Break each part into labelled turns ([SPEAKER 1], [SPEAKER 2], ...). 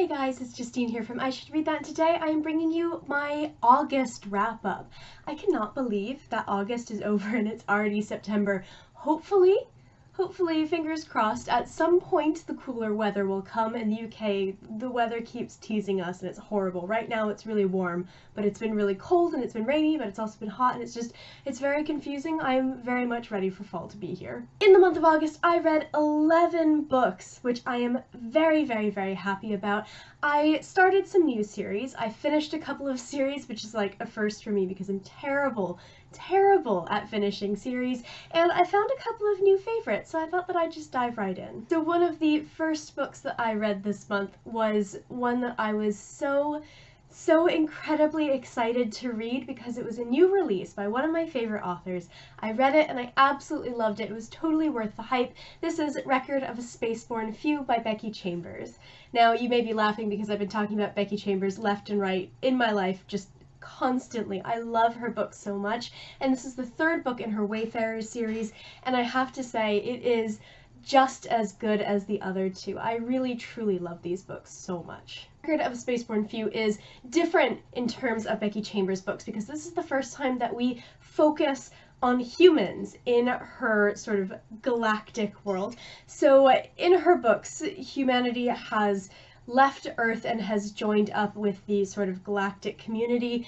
[SPEAKER 1] Hey guys, it's Justine here from I Should Read That, and today I am bringing you my August wrap-up. I cannot believe that August is over and it's already September. Hopefully, fingers crossed, at some point the cooler weather will come. In the UK, the weather keeps teasing us and it's horrible. Right now it's really warm, but it's been really cold and it's been rainy, but it's also been hot, and it's very confusing. I am very much ready for fall to be here. In the month of August, I read 11 books, which I am very, very, very happy about. I started some new series. I finished a couple of series, which is like a first for me because I'm terrible at finishing series, and I found a couple of new favorites, so I thought that I'd just dive right in. So one of the first books that I read this month was one that I was so incredibly excited to read because it was a new release by one of my favorite authors. I read it and I absolutely loved it. It was totally worth the hype. This is Record of a Spaceborne Few by Becky Chambers. Now, you may be laughing because I've been talking about Becky Chambers left and right in my life just constantly. I love her books so much, and this is the third book in her Wayfarers series, and I have to say it is just as good as the other two. I really truly love these books so much. Record of a Spaceborne Few is different in terms of Becky Chambers' books because this is the first time that we focus on humans in her sort of galactic world. So in her books, humanity has left Earth and has joined up with the sort of galactic community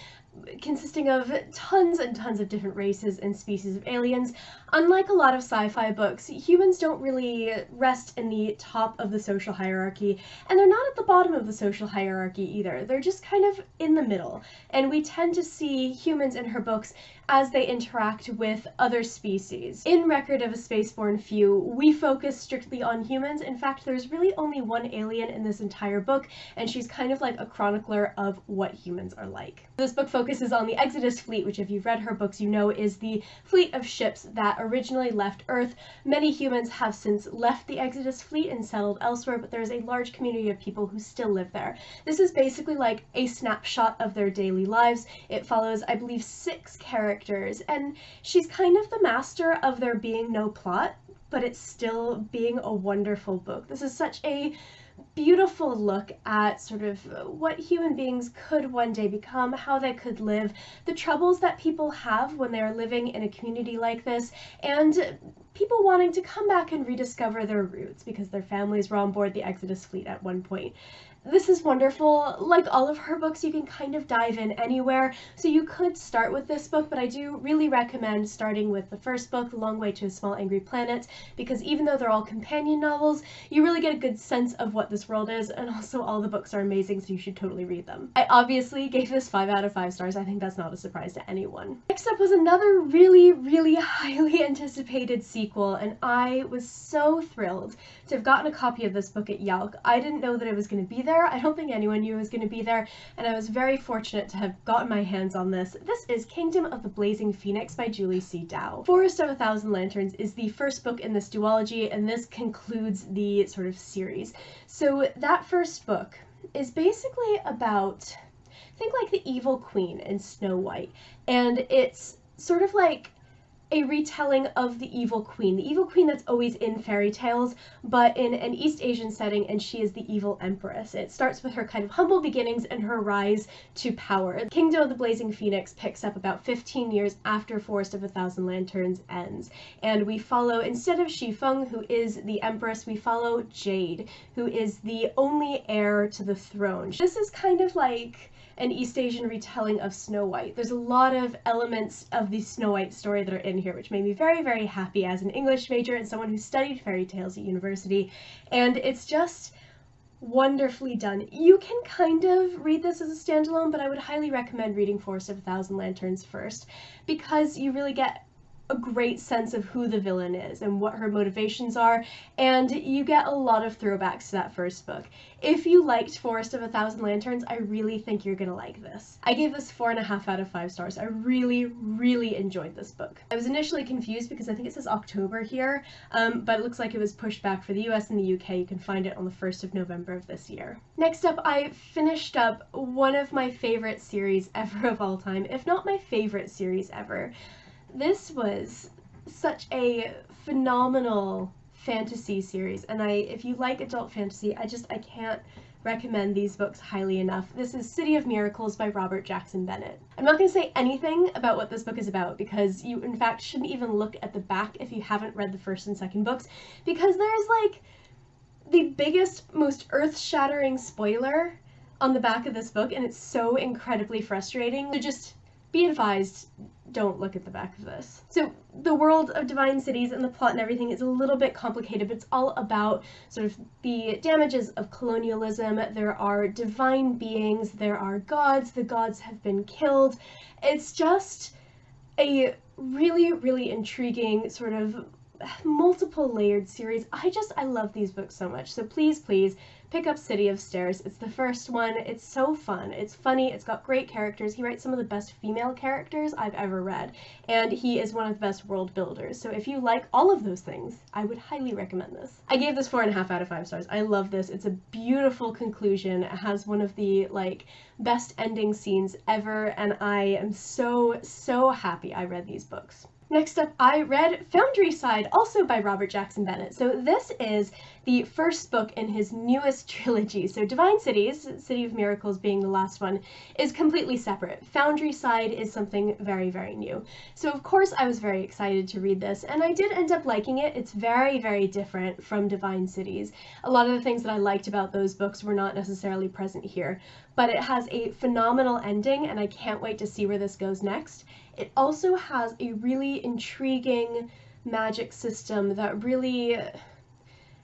[SPEAKER 1] consisting of tons and tons of different races and species of aliens. Unlike a lot of sci-fi books, humans don't really rest in the top of the social hierarchy, and they're not at the bottom of the social hierarchy either. They're just kind of in the middle, and we tend to see humans in her books as they interact with other species. In Record of a Spaceborne Few, we focus strictly on humans. In fact, there's really only one alien in this entire book, and she's kind of like a chronicler of what humans are like. This book focuses on the Exodus fleet, which if you've read her books you know is the fleet of ships that originally left Earth. Many humans have since left the Exodus fleet and settled elsewhere, but there's a large community of people who still live there. This is basically like a snapshot of their daily lives. It follows, I believe, 6 characters, and she's kind of the master of there being no plot, but it's still being a wonderful book. This is such a beautiful look at sort of what human beings could one day become, how they could live, the troubles that people have when they are living in a community like this, and people wanting to come back and rediscover their roots because their families were on board the Exodus fleet at one point. This is wonderful. Like all of her books, you can kind of dive in anywhere, so you could start with this book, but I do really recommend starting with the first book, The Long Way to a Small Angry Planet, because even though they're all companion novels, you really get a good sense of what this world is, and also all the books are amazing, so you should totally read them. I obviously gave this 5 out of 5 stars. I think that's not a surprise to anyone. Next up was another really highly anticipated sequel, and I was so thrilled to have gotten a copy of this book at Yelp. I didn't know that it was going to be there. I don't think anyone knew it was going to be there, and I was very fortunate to have gotten my hands on this. This is Kingdom of the Blazing Phoenix by Julie C. Dow. Forest of a Thousand Lanterns is the first book in this duology, and this concludes the sort of series. So that first book is basically about, think like the evil queen in Snow White, and it's sort of like a retelling of the evil queen that's always in fairy tales, but in an East Asian setting, and she is the evil empress. It starts with her kind of humble beginnings and her rise to power. Kingdom of the Blazing Phoenix picks up about 15 years after Forest of a Thousand Lanterns ends, and we follow, instead of Shifeng, who is the empress, we follow Jade, who is the only heir to the throne. This is kind of like an East Asian retelling of Snow White. There's a lot of elements of the Snow White story that are in here, which made me very happy as an English major and someone who studied fairy tales at university, and it's just wonderfully done. You can kind of read this as a standalone, but I would highly recommend reading Forest of a Thousand Lanterns first, because you really get a great sense of who the villain is and what her motivations are, and you get a lot of throwbacks to that first book. If you liked Forest of a Thousand Lanterns, I really think you're gonna like this. I gave this 4.5 out of 5 stars. I really enjoyed this book. I was initially confused because I think it says October here, but it looks like it was pushed back for the US and the UK. You can find it on the 1st of November of this year. Next up, I finished up one of my favorite series ever of all time, if not my favorite series ever. This was such a phenomenal fantasy series, and if you like adult fantasy, I can't recommend these books highly enough. This is City of Miracles by Robert Jackson Bennett. I'm not going to say anything about what this book is about because you in fact shouldn't even look at the back if you haven't read the first and second books, because there's like the biggest, most earth-shattering spoiler on the back of this book, and it's so incredibly frustrating. So just be advised, don't look at the back of this. So the world of Divine Cities and the plot and everything is a little bit complicated, but it's all about sort of the damages of colonialism. There are divine beings, there are gods, the gods have been killed. It's just a really, really intriguing sort of multiple layered series. I love these books so much. So please, please pick up City of Stairs. It's the first one. It's so fun. It's funny. It's got great characters. He writes some of the best female characters I've ever read, and he is one of the best world builders. So if you like all of those things, I would highly recommend this. I gave this 4.5 out of 5 stars. I love this. It's a beautiful conclusion. It has one of the like best ending scenes ever, and I am so, so happy I read these books. Next up, I read Foundry Side, also by Robert Jackson Bennett. So this is the first book in his newest trilogy. So Divine Cities, City of Miracles being the last one, is completely separate. Foundry Side is something very, very new. So of course I was very excited to read this, and I did end up liking it. It's very, very different from Divine Cities. A lot of the things that I liked about those books were not necessarily present here, but it has a phenomenal ending, and I can't wait to see where this goes next. It also has a really intriguing magic system that really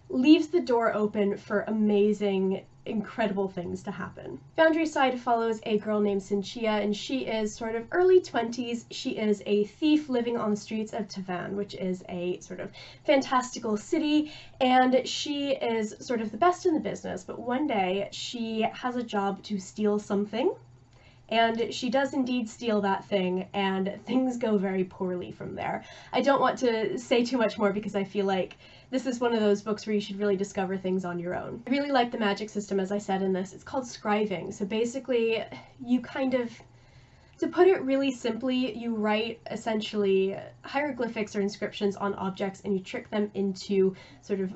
[SPEAKER 1] leaves the door open for amazing, incredible things to happen. Foundry Side follows a girl named Cynthia, and she is sort of early 20s. She is a thief living on the streets of Tavan, which is a sort of fantastical city, and she is sort of the best in the business, but one day she has a job to steal something. And she does indeed steal that thing, and things go very poorly from there. I don't want to say too much more because I feel like this is one of those books where you should really discover things on your own. I really like the magic system, as I said in this. It's called scriving. So basically, you kind of, to put it really simply, you write essentially hieroglyphics or inscriptions on objects, and you trick them into sort of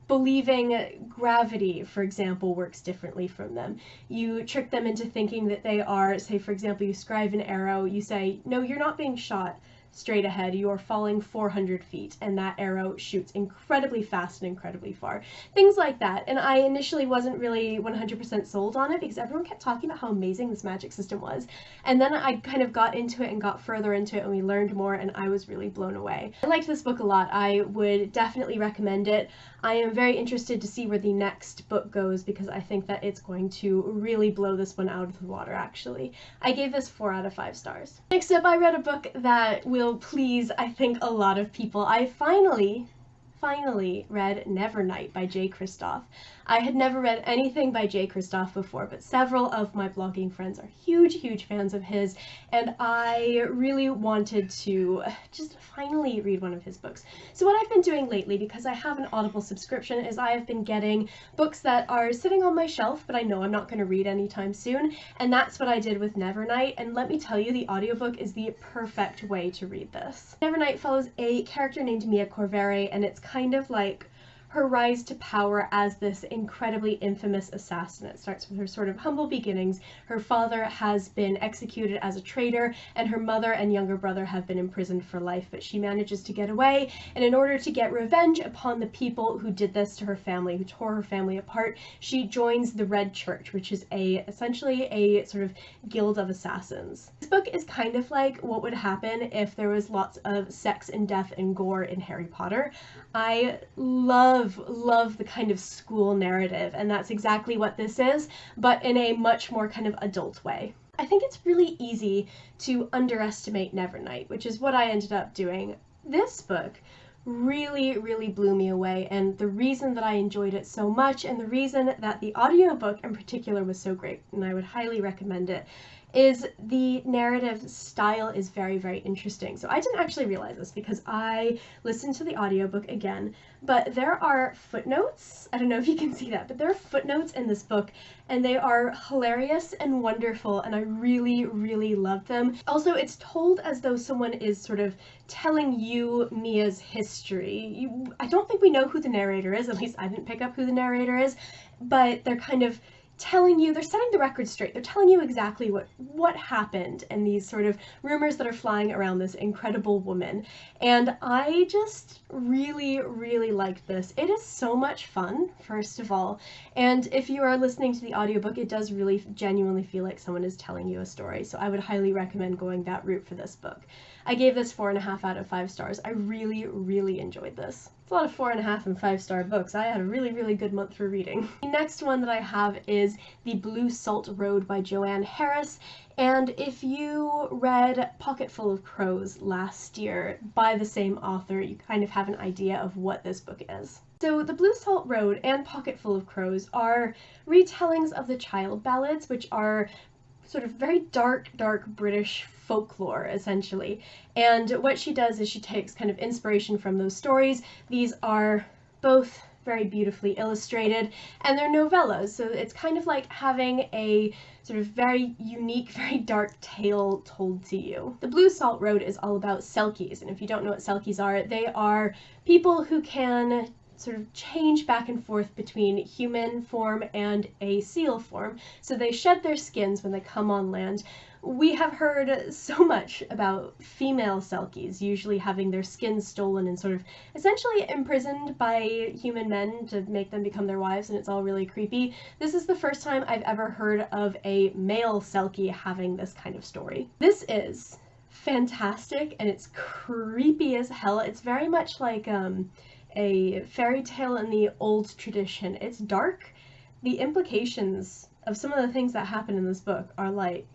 [SPEAKER 1] believing gravity, for example, works differently from them. You trick them into thinking that they are, say for example, you scribe an arrow, you say, no, you're not being shot straight ahead, you are falling 400 feet, and that arrow shoots incredibly fast and incredibly far. Things like that. And I initially wasn't really 100% sold on it because everyone kept talking about how amazing this magic system was. And then I kind of got into it and got further into it, and we learned more, and I was really blown away. I liked this book a lot. I would definitely recommend it. I am very interested to see where the next book goes because I think that it's going to really blow this one out of the water, actually. I gave this 4 out of 5 stars. Next up, I read a book that will please, I think, a lot of people. I finally read Nevernight by Jay Kristoff. I had never read anything by Jay Kristoff before, but several of my blogging friends are huge fans of his, and I really wanted to just finally read one of his books. So what I've been doing lately, because I have an Audible subscription, is I have been getting books that are sitting on my shelf, but I know I'm not going to read anytime soon, and that's what I did with Nevernight, and let me tell you, the audiobook is the perfect way to read this. Nevernight follows a character named Mia Corvere, and it's kind of like her rise to power as this incredibly infamous assassin. It starts with her sort of humble beginnings. Her father has been executed as a traitor, and her mother and younger brother have been imprisoned for life, but she manages to get away, and in order to get revenge upon the people who did this to her family, who tore her family apart, she joins the Red Church, which is essentially a sort of guild of assassins. This book is kind of like what would happen if there was lots of sex and death and gore in Harry Potter. I love the kind of school narrative, and that's exactly what this is, but in a much more kind of adult way. I think it's really easy to underestimate Nevernight, which is what I ended up doing. This book really blew me away, and the reason that I enjoyed it so much, and the reason that the audiobook in particular was so great, and I would highly recommend it, is the narrative style is very interesting. So I didn't actually realize this because I listened to the audiobook again, but there are footnotes. I don't know if you can see that, but there are footnotes in this book, and they are hilarious and wonderful, and I really love them. Also, it's told as though someone is sort of telling you Mia's history. I don't think we know who the narrator is, at least I didn't pick up who the narrator is, but they're kind of telling you, they're setting the record straight. They're telling you exactly what happened and these sort of rumors that are flying around this incredible woman. And I just really, really liked this. It is so much fun, first of all. And if you are listening to the audiobook, it does really genuinely feel like someone is telling you a story. So I would highly recommend going that route for this book. I gave this 4.5 out of 5 stars. I really, really enjoyed this. It's a lot of 4.5 and 5-star books. I had a really, really good month for reading. The next one that I have is The Blue Salt Road by Joanne Harris. And if you read Pocketful of Crows last year by the same author, you kind of have an idea of what this book is. So The Blue Salt Road and Pocketful of Crows are retellings of the child ballads, which are sort of very dark British folklore, essentially. And what she does is she takes kind of inspiration from those stories. These are both very beautifully illustrated, and they're novellas, so it's kind of like having a sort of very unique, very dark tale told to you. The Blue Salt Road is all about Selkies, and if you don't know what Selkies are, they are people who can sort of change back and forth between human form and a seal form. So they shed their skins when they come on land. We have heard so much about female Selkies usually having their skins stolen and sort of essentially imprisoned by human men to make them become their wives, and it's all really creepy. This is the first time I've ever heard of a male Selkie having this kind of story. This is fantastic, and it's creepy as hell. It's very much like a fairy tale in the old tradition. It's dark. The implications of some of the things that happen in this book are like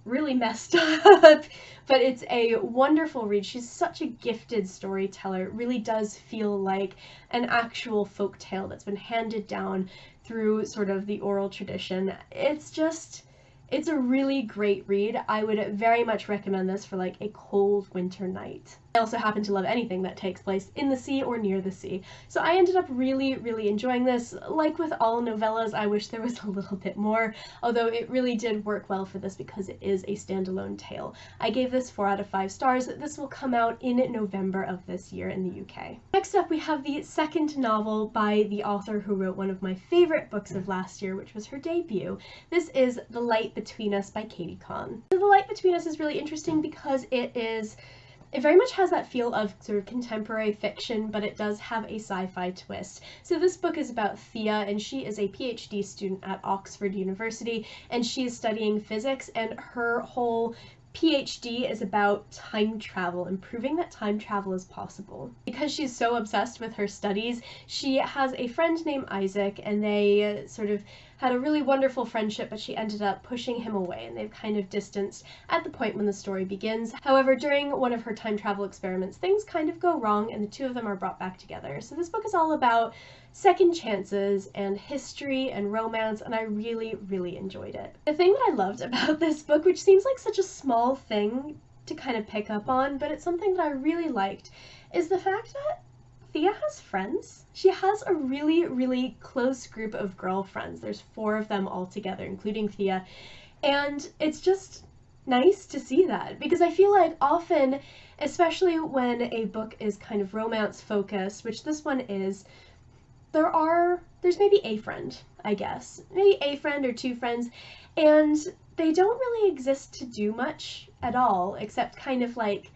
[SPEAKER 1] really messed up, but it's a wonderful read. She's such a gifted storyteller. It really does feel like an actual folk tale that's been handed down through sort of the oral tradition. It's a really great read. I would very much recommend this for like a cold winter night. I also happen to love anything that takes place in the sea or near the sea. So I ended up really, really enjoying this. Like with all novellas, I wish there was a little bit more, although it really did work well for this because it is a standalone tale. I gave this 4 out of 5 stars. This will come out in November of this year in the UK. Next up, we have the second novel by the author who wrote one of my favorite books of last year, which was her debut. This is The Light Between Us by Katie Kahn. The Light Between Us is really interesting because it very much has that feel of sort of contemporary fiction, but it does have a sci-fi twist. So this book is about Thea, and she is a PhD student at Oxford University, and she is studying physics, and her whole PhD is about time travel and proving that time travel is possible. Because she's so obsessed with her studies, she has a friend named Isaac, and they sort of had a really wonderful friendship, but she ended up pushing him away, and they've kind of distanced at the point when the story begins. However, during one of her time travel experiments, things kind of go wrong, and the two of them are brought back together. So this book is all about second chances and history and romance, and I really, really enjoyed it. The thing that I loved about this book, which seems like such a small thing to kind of pick up on, but it's something that I really liked, is the fact that Thea has friends. She has a really, really close group of girlfriends. There's 4 of them all together, including Thea, and it's just nice to see that, because I feel like often, especially when a book is kind of romance focused, which this one is, there's maybe a friend, I guess. Maybe a friend or 2 friends, and they don't really exist to do much at all, except kind of like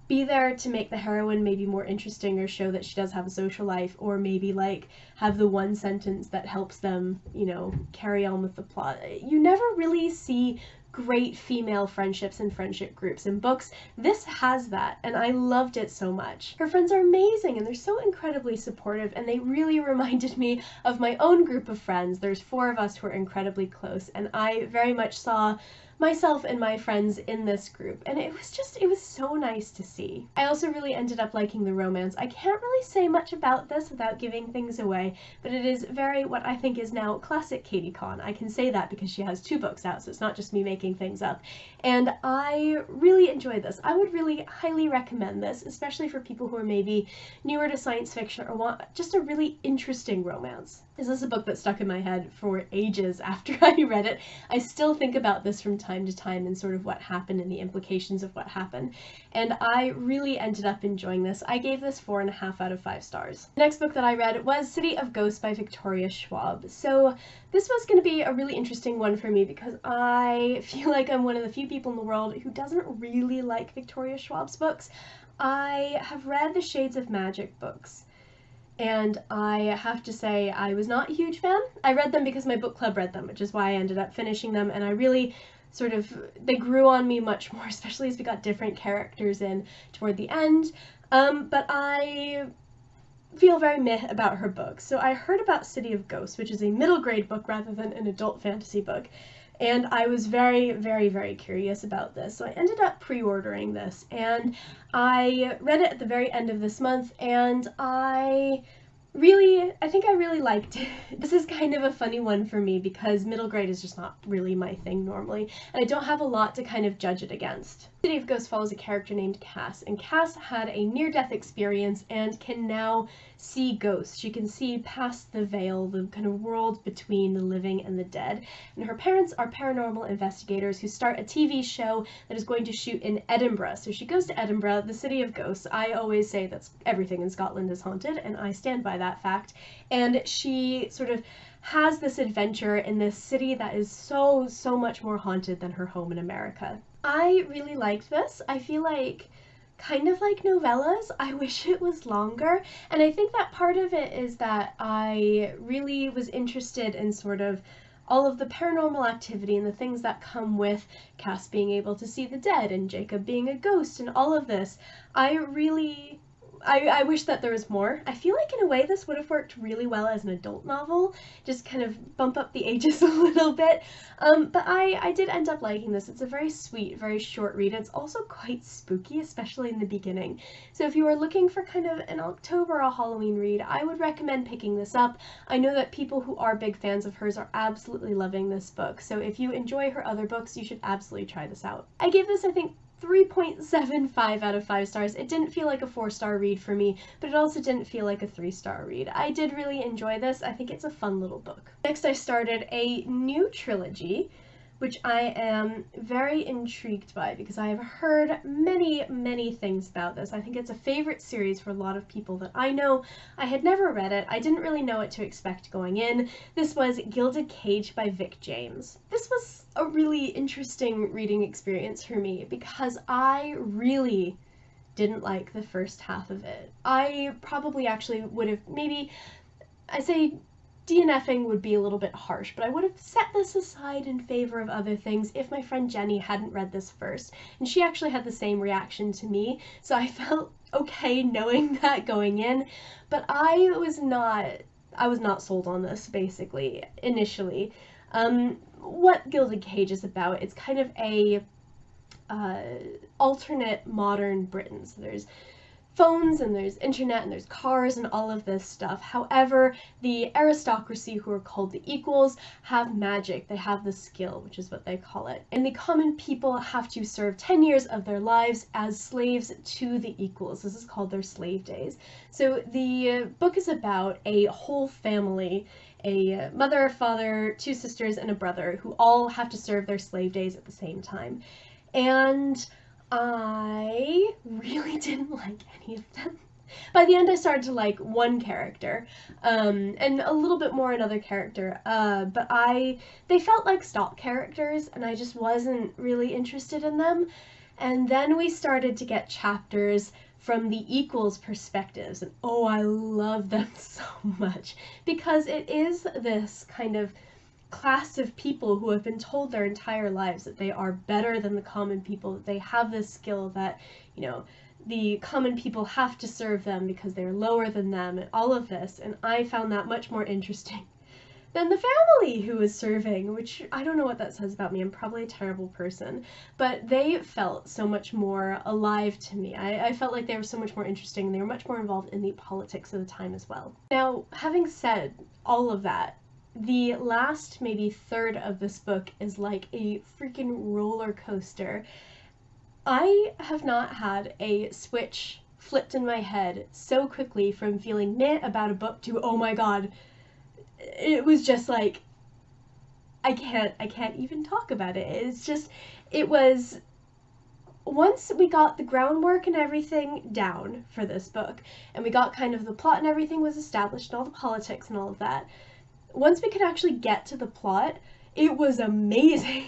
[SPEAKER 1] be there to make the heroine maybe more interesting or show that she does have a social life, or maybe like have the one sentence that helps them, you know, carry on with the plot. You never really see great female friendships and friendship groups in books. This has that, and I loved it so much. Her friends are amazing, and they're so incredibly supportive, and they really reminded me of my own group of friends. There's 4 of us who are incredibly close, and I very much saw myself and my friends in this group, and it was so nice to see. I also really ended up liking the romance. I can't really say much about this without giving things away, but it is very what I think is now classic Katie Kahn. I can say that because she has 2 books out, so it's not just me making things up. And I really enjoyed this. I would really highly recommend this, especially for people who are maybe newer to science fiction or want just a really interesting romance. This is a book that stuck in my head for ages after I read it. I still think about this from time to time and sort of what happened and the implications of what happened. And I really ended up enjoying this. I gave this 4.5 out of 5 stars. The next book that I read was City of Ghosts by Victoria Schwab. So this was going to be a really interesting one for me because I feel like I'm one of the few people in the world who doesn't really like Victoria Schwab's books. I have read the Shades of Magic books, and I have to say I was not a huge fan. I read them because my book club read them, which is why I ended up finishing them, and I really they grew on me much more, especially as we got different characters in toward the end. But I feel very meh about her books. So I heard about City of Ghosts, which is a middle grade book rather than an adult fantasy book, and I was very, very, very curious about this. So I ended up pre-ordering this, and I read it at the very end of this month, and I think I really liked it. This is kind of a funny one for me because middle grade is just not really my thing normally, and I don't have a lot to kind of judge it against. City of Ghosts follows a character named Cass, and Cass had a near-death experience and can now see ghosts. She can see past the veil, the kind of world between the living and the dead. And her parents are paranormal investigators who start a TV show that is going to shoot in Edinburgh. So she goes to Edinburgh, the City of Ghosts. I always say that everything in Scotland is haunted, and I stand by that fact. And she sort of has this adventure in this city that is so much more haunted than her home in America. I really liked this. I feel like, kind of like novellas, I wish it was longer, and I think that part of it is that I really was interested in sort of all of the paranormal activity and the things that come with Cass being able to see the dead and Jacob being a ghost and all of this. I wish that there was more. I feel like in a way this would have worked really well as an adult novel, just kind of bump up the ages a little bit, but I did end up liking this. It's a very sweet, very short read. It's also quite spooky, especially in the beginning. So if you are looking for kind of an October or Halloween read, I would recommend picking this up. I know that people who are big fans of hers are absolutely loving this book, so if you enjoy her other books, you should absolutely try this out. I gave this, I think, 3.75 out of 5 stars. It didn't feel like a 4-star read for me, but it also didn't feel like a 3-star read. I did really enjoy this. I think it's a fun little book. Next, I started a new trilogy, which I am very intrigued by because I have heard many things about this. I think it's a favorite series for a lot of people that I know. I had never read it. I didn't really know what to expect going in. This was Gilded Cage by Vic James. This was a really interesting reading experience for me because I really didn't like the first half of it. I probably actually would have I say DNFing would be a little bit harsh, but I would have set this aside in favor of other things if my friend Jenny hadn't read this first. And she actually had the same reaction to me, so I felt okay knowing that going in, but I was not sold on this, basically, initially. What Gilded Cage is about, it's kind of a alternate modern Britain. So there's phones and there's internet and there's cars and all of this stuff. However, the aristocracy, who are called the equals, have magic. They have the skill, which is what they call it. And the common people have to serve 10 years of their lives as slaves to the equals. This is called their slave days. So the book is about a whole family, a mother, father, 2 sisters, and a brother, who all have to serve their slave days at the same time. And I really didn't like any of them. By the end, I started to like one character, and a little bit more another character, but they felt like stock characters, and I just wasn't really interested in them. And then we started to get chapters from the equals perspectives, and oh, I love them so much, because it is this kind of class of people who have been told their entire lives that they are better than the common people, that they have this skill, that, you know, the common people have to serve them because they're lower than them, and all of this, and I found that much more interesting than the family who was serving, which I don't know what that says about me. I'm probably a terrible person, but they felt so much more alive to me. I felt like they were so much more interesting, and they were much more involved in the politics of the time as well. Now, having said all of that, the last maybe third of this book is like a freaking roller coaster. I have not had a switch flipped in my head so quickly from feeling meh about a book to, oh my god, it was just like, I can't even talk about it. It's just, it was, once we got the groundwork and everything down for this book, and we got kind of the plot and everything was established, and all the politics and all of that, once we could actually get to the plot, it was amazing.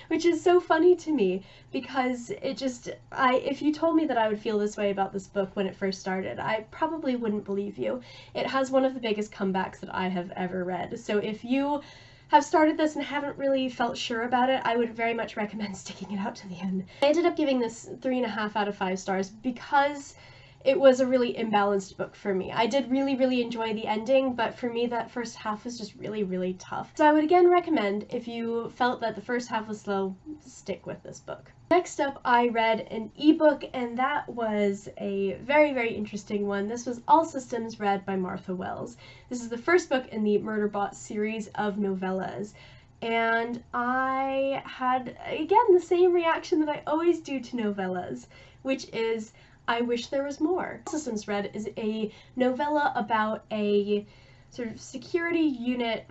[SPEAKER 1] Which is so funny to me, because it just, if you told me that I would feel this way about this book when it first started, I probably wouldn't believe you. It has one of the biggest comebacks that I have ever read, so if you have started this and haven't really felt sure about it, I would very much recommend sticking it out to the end. I ended up giving this 3.5 out of 5 stars because it was a really imbalanced book for me. I did really enjoy the ending, but for me that first half was just really tough. So I would again recommend, if you felt that the first half was slow, stick with this book. Next up, I read an ebook, and that was a very interesting one. This was All Systems, read by Martha Wells. This is the first book in the Murderbot series of novellas. And I had, again, the same reaction that I always do to novellas, which is, I wish there was more. Systems Read is a novella about a sort of security unit,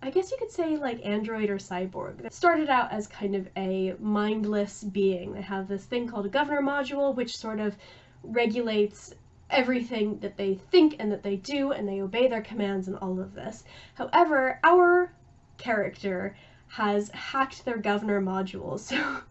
[SPEAKER 1] I guess you could say like android or cyborg, that started out as kind of a mindless being. They have this thing called a governor module, which sort of regulates everything that they think and that they do, and they obey their commands and all of this. However, our character has hacked their governor module, so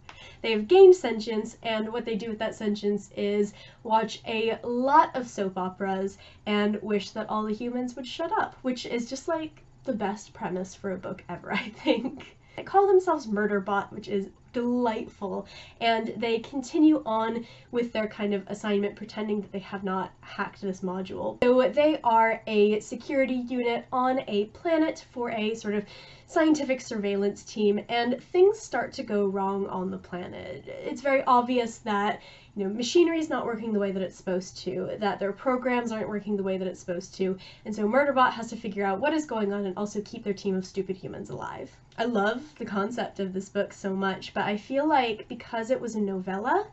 [SPEAKER 1] they have gained sentience, and what they do with that sentience is watch a lot of soap operas and wish that all the humans would shut up, which is just like the best premise for a book ever, I think. They call themselves Murderbot, which is delightful, and they continue on with their kind of assignment pretending that they have not hacked this module. So they are a security unit on a planet for a sort of scientific surveillance team, and things start to go wrong on the planet. It's very obvious that, you know, machinery is not working the way that it's supposed to, that their programs aren't working the way that it's supposed to, and so Murderbot has to figure out what is going on and also keep their team of stupid humans alive. I love the concept of this book so much, but I feel like because it was a novella,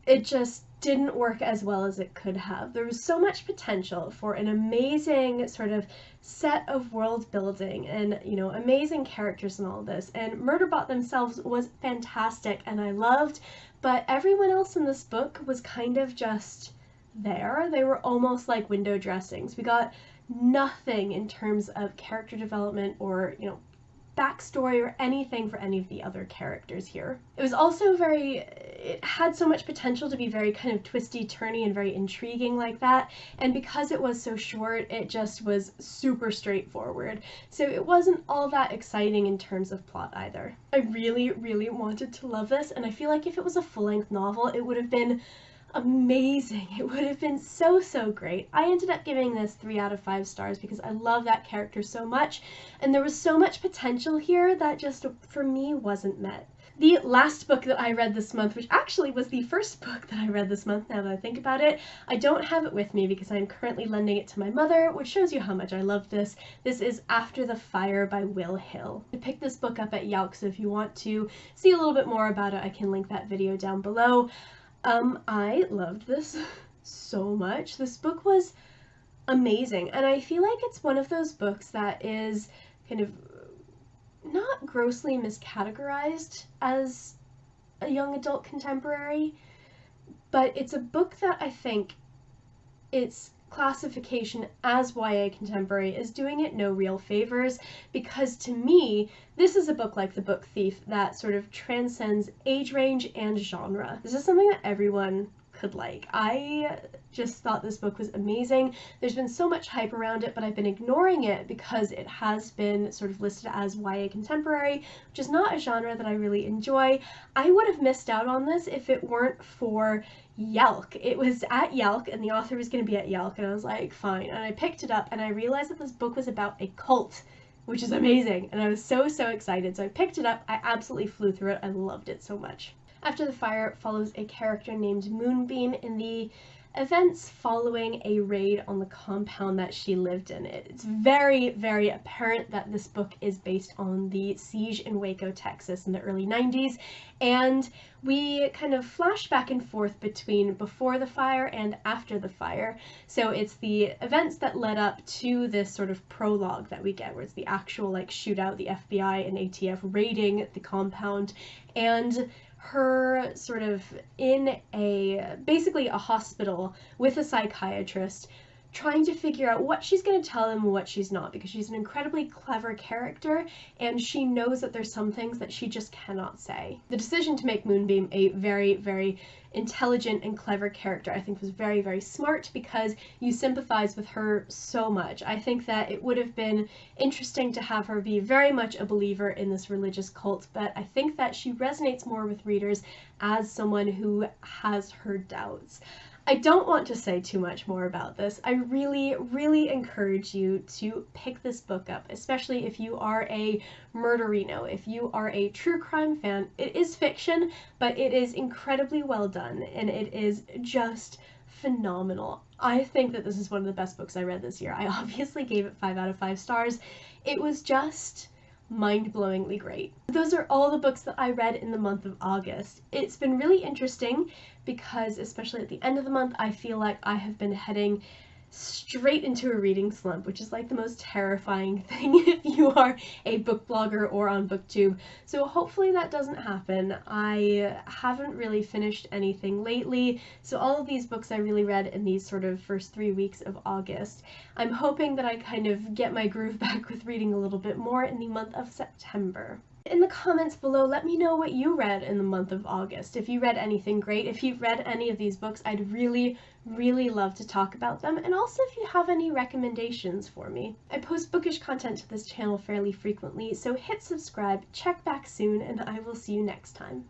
[SPEAKER 1] it just didn't work as well as it could have. There was so much potential for an amazing sort of set of world building and, you know, amazing characters and all this, and Murderbot themselves was fantastic and I loved, but everyone else in this book was kind of just there. They were almost like window dressings. We got nothing in terms of character development or, you know, backstory or anything for any of the other characters here. It was also it had so much potential to be very kind of twisty, turny, and very intriguing like that, and because it was so short, it just was super straightforward. So it wasn't all that exciting in terms of plot either. I really wanted to love this, and I feel like if it was a full-length novel, it would have been amazing. It would have been so great. I ended up giving this 3 out of 5 stars because I love that character so much, and there was so much potential here that just, for me, wasn't met. The last book that I read this month, which actually was the first book that I read this month now that I think about it, I don't have it with me because I'm currently lending it to my mother, which shows you how much I love this. This is After the Fire by Will Hill. I picked this book up at Yelk, so if you want to see a little bit more about it, I can link that video down below. I loved this so much. This book was amazing, and I feel like it's one of those books that is kind of not grossly miscategorized as a young adult contemporary, but it's a book that I think its classification as YA contemporary is doing it no real favors, because to me, this is a book like The Book Thief that sort of transcends age range and genre. This is something that everyone could like. I just thought this book was amazing. There's been so much hype around it, but I've been ignoring it because it has been sort of listed as YA contemporary, which is not a genre that I really enjoy. I would have missed out on this if it weren't for Yelk. It was at Yelk and the author was going to be at Yelk, and I was like, fine. And I picked it up and I realized that this book was about a cult, which is amazing, and I was so excited. So I picked it up, I absolutely flew through it, I loved it so much. After the Fire follows a character named Moonbeam in the events following a raid on the compound that she lived in. It's very, very apparent that this book is based on the siege in Waco, Texas in the early 90s, and we kind of flash back and forth between before the fire and after the fire. So it's the events that led up to this sort of prologue that we get, where it's the actual like shootout, the FBI and ATF raiding the compound, and her sort of in basically a hospital with a psychiatrist, trying to figure out what she's going to tell him and what she's not, because she's an incredibly clever character and she knows that there's some things that she just cannot say. The decision to make Moonbeam a very, very intelligent and clever character, I think, was very, very smart, because you sympathize with her so much. I think that it would have been interesting to have her be very much a believer in this religious cult, but I think that she resonates more with readers as someone who has her doubts. I don't want to say too much more about this. I really, really encourage you to pick this book up, especially if you are a murderino, if you are a true crime fan. It is fiction, but it is incredibly well done, and it is just phenomenal. I think that this is one of the best books I read this year. I obviously gave it 5 out of 5 stars. It was just mind-blowingly great. Those are all the books that I read in the month of August. It's been really interesting because, especially at the end of the month, I feel like I have been heading straight into a reading slump, which is like the most terrifying thing if you are a book blogger or on BookTube. So hopefully that doesn't happen. I haven't really finished anything lately, so all of these books I really read in these sort of first 3 weeks of August. I'm hoping that I kind of get my groove back with reading a little bit more in the month of September. In the comments below, let me know what you read in the month of August. If you read anything great, if you've read any of these books, I'd really, really love to talk about them, and also if you have any recommendations for me. I post bookish content to this channel fairly frequently, so hit subscribe, check back soon, and I will see you next time.